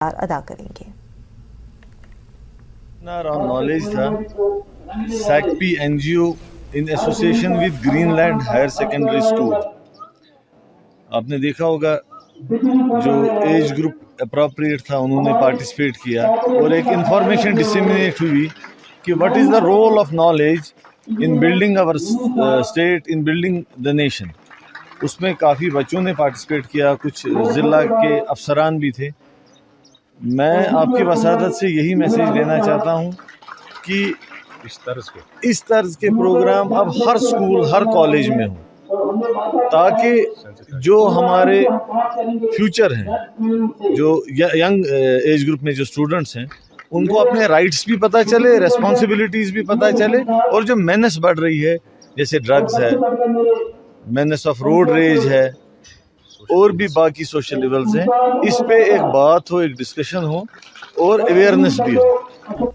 ادا کریں گے۔ on knowledge تھا SACP NGO in association with Greenland Higher Secondary School. آپ نے دیکھا ہوگا جو ایج گروپ اپروپریٹ تھا انہوں نے پارٹیسپیٹ کیا اور ایک انفارمیشن ڈسیمینیٹ ہوئی کہ what is the role of knowledge in building our state, in building the nation. اس میں کافی بچوں نے پارٹیسپیٹ کیا، کچھ ضلع کے افسران بھی تھے۔ میں آپ کی وسادت سے یہی میسیج دینا چاہتا ہوں کہ اس طرز کے پروگرام اب ہر سکول ہر کالج میں ہوں، تاکہ جو ہمارے فیوچر ہیں، جو ینگ ایج گروپ میں جو اسٹوڈنٹس ہیں، ان کو اپنے رائٹس بھی پتہ چلے، ریسپانسبلٹیز بھی پتہ چلے، اور جو مینس بڑھ رہی ہے جیسے ڈرگز ہے، مینس آف روڈ ریج ہے، اور بھی باقی سوشل ایونٹس ہیں، اس پہ ایک بات ہو، ایک ڈسکشن ہو اور اویئرنیس بھی ہو۔